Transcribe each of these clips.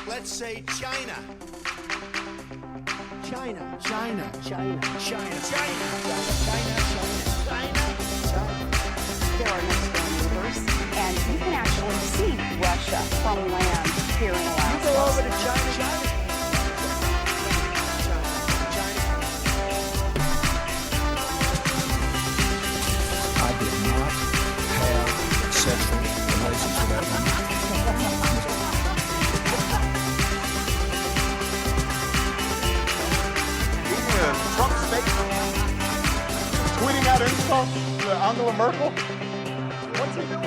Let's say China. China. China. China. China. China. There are next door neighbors, and you can actually see Russia from land here in Alaska. You go over to China. China. I did not have sexual relations with that woman. Trump's face, tweeting out insults to Angela Merkel. What's he doing?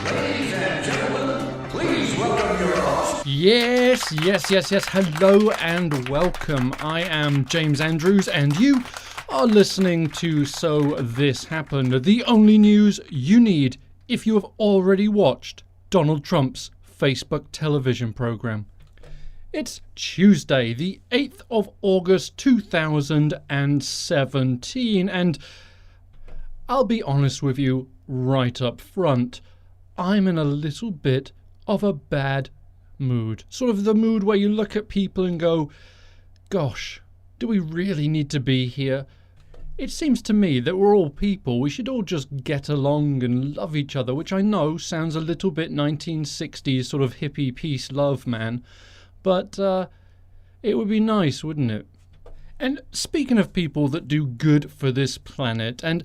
Ladies and gentlemen, please welcome your host. Yes. Hello and welcome. I am James Andrews, and you are listening to So This Happened, the only news you need if you have already watched Donald Trump's Facebook television program. It's Tuesday, the 8th of August 2017, and I'll be honest with you right up front. I'm in a little bit of a bad mood. Sort of the mood where you look at people and go, gosh, do we really need to be here? It seems to me that we're all people. We should all just get along and love each other, which I know sounds a little bit 1960s sort of hippie peace love, man. But it would be nice, wouldn't it? And speaking of people that do good for this planet, and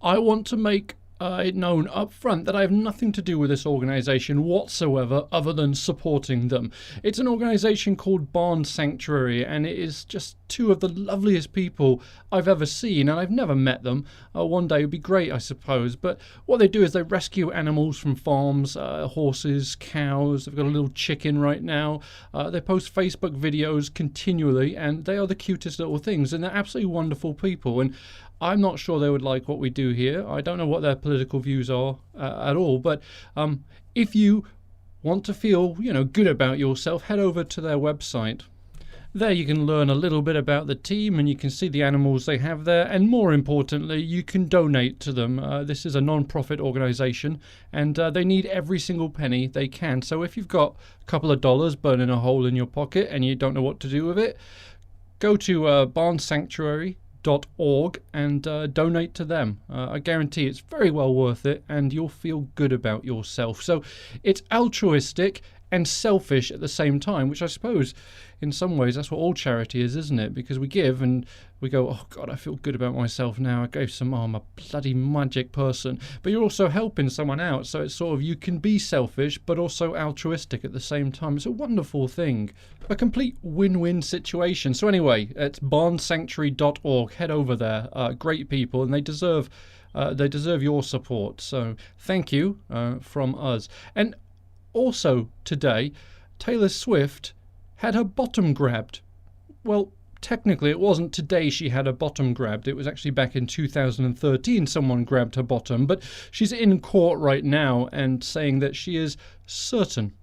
I want to make it known up front that I have nothing to do with this organisation whatsoever other than supporting them. It's an organisation called Barn Sanctuary, and it is just two of the loveliest people I've ever seen, and I've never met them. One day would be great, I suppose. But what they do is they rescue animals from farms, horses, cows. They've got a little chicken right now. They post Facebook videos continually, and they are the cutest little things, and they're absolutely wonderful people. And I'm not sure they would like what we do here. I don't know what their political views are at all. But if you want to feel, good about yourself, head over to their website. There you can learn a little bit about the team, and you can see the animals they have there. And more importantly, you can donate to them. This is a non-profit organisation, and they need every single penny they can. So if you've got a couple of dollars burning a hole in your pocket and you don't know what to do with it, go to barnsanctuary.org and donate to them. I guarantee it's very well worth it, and you'll feel good about yourself. So it's altruistic and selfish at the same time, which I suppose in some ways that's what all charity is, isn't it? Because we give and we go, oh God, I feel good about myself now. I gave some, I'm a bloody magic person. But you're also helping someone out, so it's sort of, you can be selfish but also altruistic at the same time. It's a wonderful thing. A complete win-win situation. So anyway, it's barnsanctuary.org. Head over there. Great people, and they deserve your support. So thank you from us. And also today, Taylor Swift had her bottom grabbed. Well, technically it wasn't today she had her bottom grabbed. It was actually back in 2013 someone grabbed her bottom. But she's in court right now and saying that she is certain,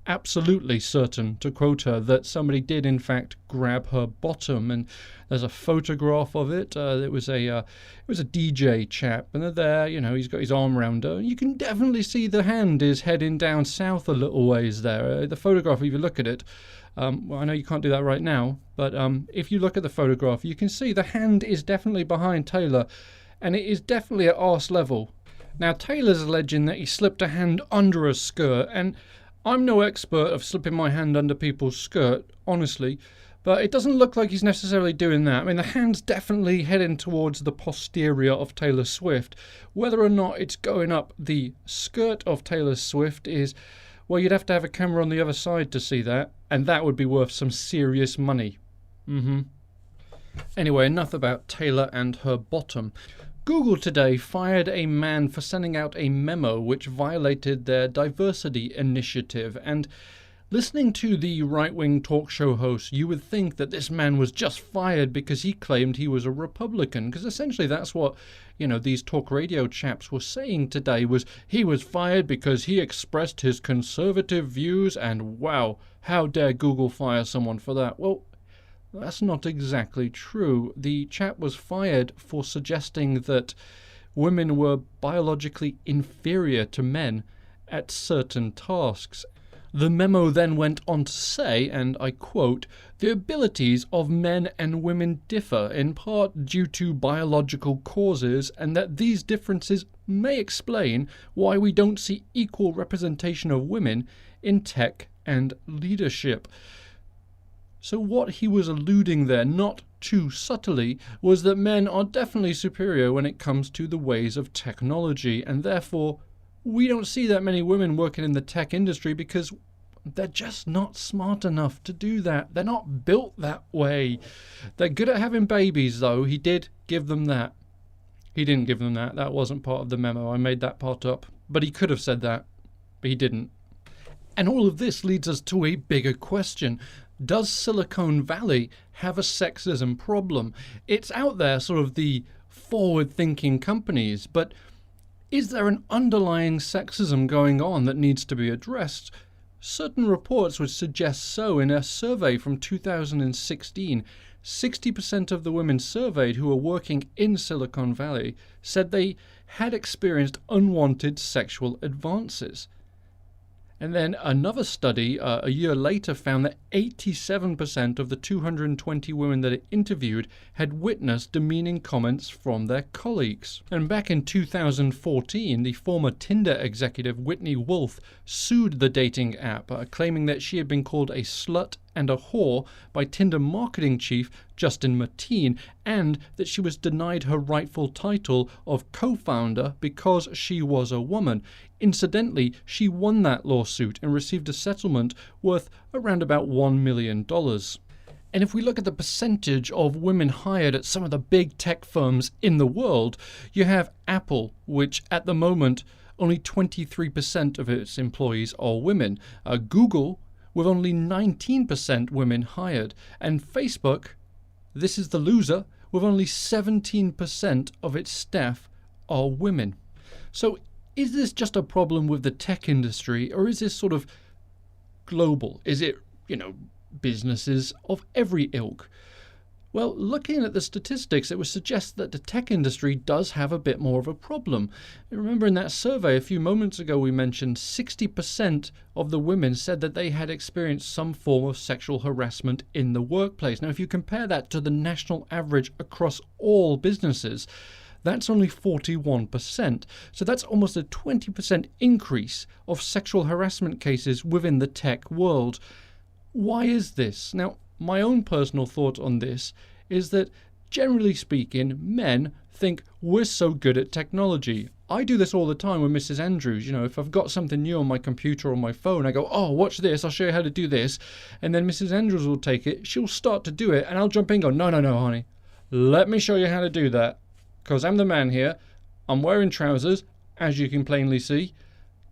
absolutely certain, to quote her, that somebody did in fact grab her bottom. And there's a photograph of it. It was a DJ chap, and they're there. He's got his arm around her. You can definitely see the hand is heading down south a little ways there. The photograph, if you look at it, well, I know you can't do that right now, but if you look at the photograph, you can see the hand is definitely behind Taylor, and it is definitely at arse level. Now, Taylor's alleging that he slipped a hand under her skirt, and I'm no expert of slipping my hand under people's skirt, honestly, but it doesn't look like he's necessarily doing that. I mean, the hand's definitely heading towards the posterior of Taylor Swift. Whether or not it's going up the skirt of Taylor Swift is, well, you'd have to have a camera on the other side to see that, and that would be worth some serious money. Anyway, enough about Taylor and her bottom. Google today fired a man for sending out a memo which violated their diversity initiative, and listening to the right-wing talk show host, you would think that this man was just fired because he claimed he was a Republican, because essentially that's what, these talk radio chaps were saying today, was he was fired because he expressed his conservative views, and wow, how dare Google fire someone for that? Well, that's not exactly true. The chap was fired for suggesting that women were biologically inferior to men, at certain tasks. The memo then went on to say, and I quote, "The abilities of men and women differ in part due to biological causes, and that these differences may explain why we don't see equal representation of women in tech and leadership." So what he was alluding there, not too subtly, was that men are definitely superior when it comes to the ways of technology, and therefore we don't see that many women working in the tech industry because they're just not smart enough to do that. They're not built that way. They're good at having babies, though. He did give them that. He didn't give them that. That wasn't part of the memo. I made that part up. But he could have said that, but he didn't. And all of this leads us to a bigger question. Does Silicon Valley have a sexism problem? It's out there, sort of the forward-thinking companies, but is there an underlying sexism going on that needs to be addressed? Certain reports would suggest so. In a survey from 2016, 60% of the women surveyed who were working in Silicon Valley said they had experienced unwanted sexual advances. And then another study a year later found that 87% of the 220 women that it interviewed had witnessed demeaning comments from their colleagues. And back in 2014, the former Tinder executive Whitney Wolf sued the dating app, claiming that she had been called a slut and a whore by Tinder marketing chief Justin Mateen, and that she was denied her rightful title of co-founder because she was a woman. Incidentally, she won that lawsuit and received a settlement worth around about $1 million. And if we look at the percentage of women hired at some of the big tech firms in the world, you have Apple, which at the moment only 23% of its employees are women. Google, with only 19% women hired. And Facebook, this is the loser, with only 17% of its staff are women. So is this just a problem with the tech industry, or is this sort of global? Is it, businesses of every ilk? Well, looking at the statistics, it would suggest that the tech industry does have a bit more of a problem. Remember in that survey a few moments ago we mentioned 60% of the women said that they had experienced some form of sexual harassment in the workplace. Now, if you compare that to the national average across all businesses, that's only 41%. So that's almost a 20% increase of sexual harassment cases within the tech world. Why is this? Now, my own personal thought on this is that, generally speaking, men think we're so good at technology. I do this all the time with Mrs. Andrews. If I've got something new on my computer or my phone, I go, "Oh, watch this, I'll show you how to do this." And then Mrs. Andrews will take it, she'll start to do it, and I'll jump in and go, No, honey, let me show you how to do that. Because I'm the man here, I'm wearing trousers, as you can plainly see.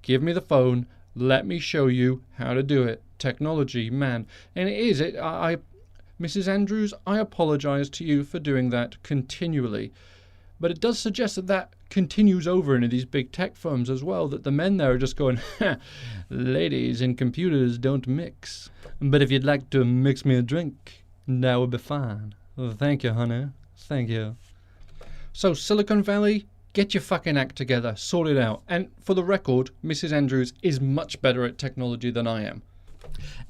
Give me the phone, let me show you how to do it. Technology, man. And it is. Mrs. Andrews, I apologize to you for doing that continually. But it does suggest that continues over into these big tech firms as well, that the men there are just going, ladies and computers don't mix. But if you'd like to mix me a drink, that would be fine. Thank you, honey. Thank you. So, Silicon Valley, get your fucking act together. Sort it out. And for the record, Mrs. Andrews is much better at technology than I am.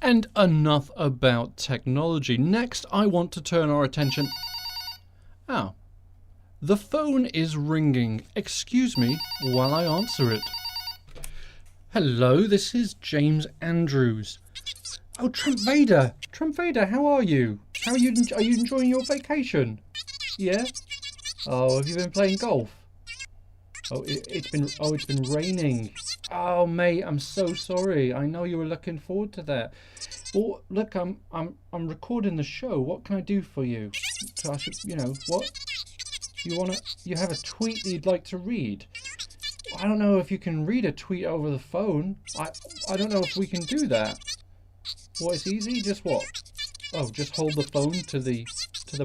And enough about technology. Next, I want to turn our attention... Oh. The phone is ringing. Excuse me while I answer it. Hello, this is James Andrews. Oh, Trump Vader. Trump Vader, how are you? Are you enjoying your vacation? Yeah? Oh, have you been playing golf? Oh, it's been raining. Oh, mate, I'm so sorry. I know you were looking forward to that. Well, look, I'm recording the show. What can I do for you? So I should, what? You have a tweet that you'd like to read? I don't know if you can read a tweet over the phone. I don't know if we can do that. Well, it's easy. Just what? Oh, just hold the phone to the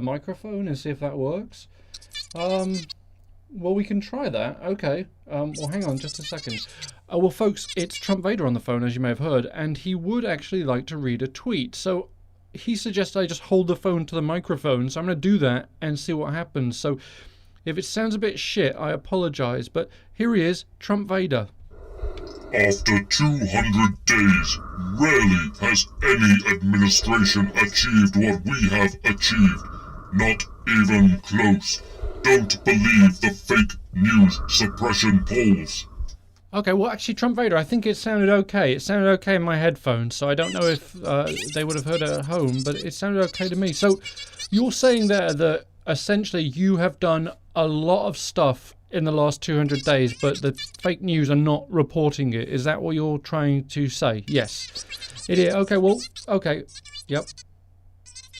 microphone and see if that works. Well, we can try that. Okay. Well, hang on just a second. Well, folks, it's Trump Vader on the phone, as you may have heard, and he would actually like to read a tweet. So he suggests I just hold the phone to the microphone. So I'm going to do that and see what happens. So if it sounds a bit shit, I apologize. But here he is, Trump Vader. After 200 days, rarely has any administration achieved what we have achieved. Not even close. Don't believe the fake news suppression polls. Okay, well, actually, Trump Vader, I think it sounded okay. It sounded okay in my headphones, so I don't know if they would have heard it at home, but it sounded okay to me. So you're saying there that essentially you have done a lot of stuff in the last 200 days, but the fake news are not reporting it. Is that what you're trying to say? Yes. It is. Okay, well, okay. Yep.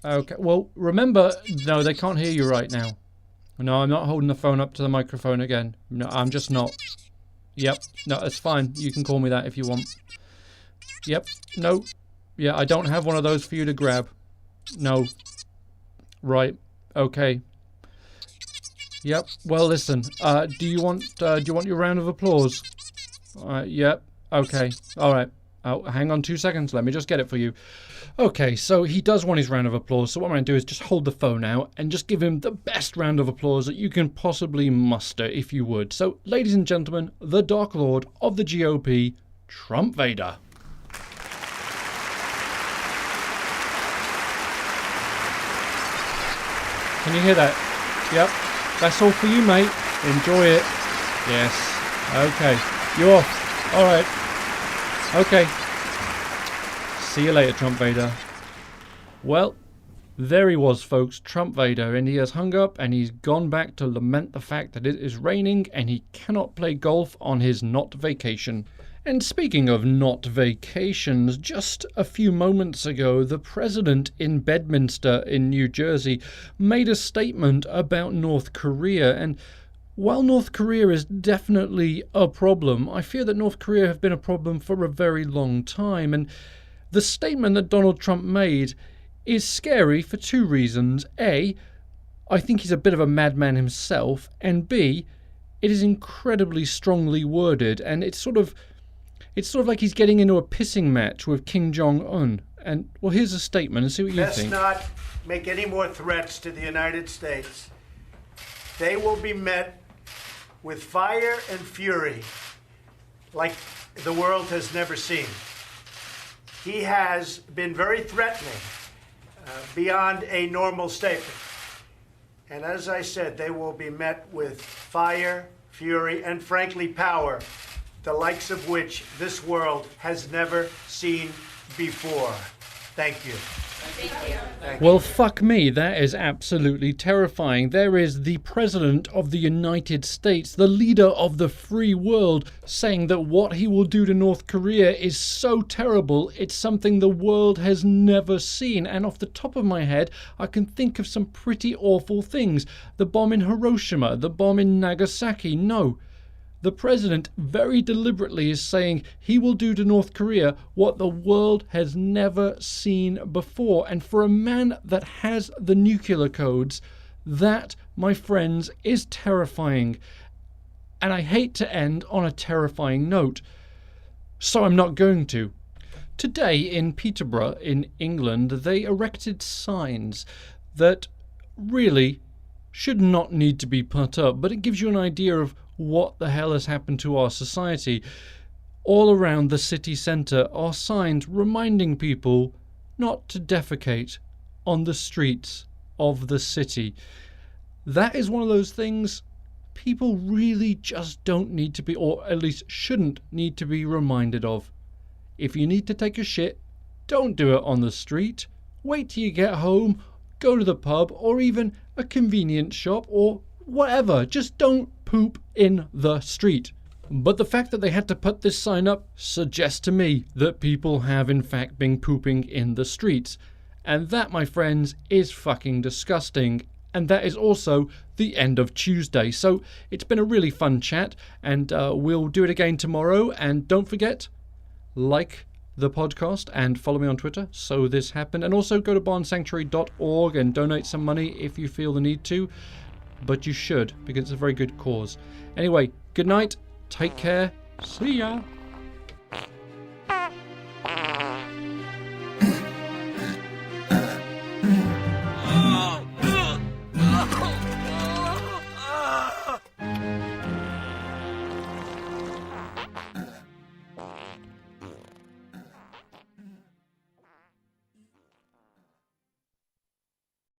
Okay, well, remember, no, they can't hear you right now. No, I'm not holding the phone up to the microphone again. No, I'm just not. Yep. No, it's fine. You can call me that if you want. Yep. No. Yeah, I don't have one of those for you to grab. No. Right. Okay. Yep. Well, listen. Do you want your round of applause? Yep. Okay. All right. Oh, hang on 2 seconds. Let me just get it for you. Okay, so he does want his round of applause. So what I'm going to do is just hold the phone out and just give him the best round of applause that you can possibly muster, if you would. So, ladies and gentlemen, the Dark Lord of the GOP, Trump Vader. Can you hear that? Yep. That's all for you, mate. Enjoy it. Yes. Okay. You're off. All right. Okay. See you later, Trump Vader. Well, there he was, folks, Trump Vader, and he has hung up and he's gone back to lament the fact that it is raining and he cannot play golf on his not vacation. And speaking of not vacations, just a few moments ago, the president in Bedminster in New Jersey made a statement about North Korea. And while North Korea is definitely a problem, I fear that North Korea have been a problem for a very long time. And the statement that Donald Trump made is scary for two reasons. A, I think he's a bit of a madman himself. And B, it is incredibly strongly worded. And it's sort of like he's getting into a pissing match with Kim Jong-un. And, well, here's a statement and see what you think. Let's not make any more threats to the United States. They will be met with fire and fury like the world has never seen. He has been very threatening beyond a normal statement. And as I said, they will be met with fire, fury, and frankly, power, the likes of which this world has never seen before. Thank you. Well, fuck me, that is absolutely terrifying. There is the President of the United States, the leader of the free world, saying that what he will do to North Korea is so terrible, it's something the world has never seen. And off the top of my head, I can think of some pretty awful things. The bomb in Hiroshima, the bomb in Nagasaki. No. The president very deliberately is saying he will do to North Korea what the world has never seen before. And for a man that has the nuclear codes, that, my friends, is terrifying. And I hate to end on a terrifying note, so I'm not going to. Today in Peterborough, in England, they erected signs that really should not need to be put up, but it gives you an idea of what the hell has happened to our society. All around the city centre are signs reminding people not to defecate on the streets of the city. That is one of those things people really just don't need to be, or at least shouldn't need to be reminded of. If you need to take a shit, don't do it on the street. Wait till you get home, go to the pub, or even a convenience shop, or whatever. Just don't poop in the street. But the fact that they had to put this sign up suggests to me that people have in fact been pooping in the streets. And that, my friends, is fucking disgusting. And that is also the end of Tuesday. So it's been a really fun chat, and we'll do it again tomorrow. And don't forget, like the podcast and follow me on Twitter, So This Happened. And also go to barnsanctuary.org and donate some money if you feel the need to. But you should, because it's a very good cause. Anyway, good night, take care, see ya.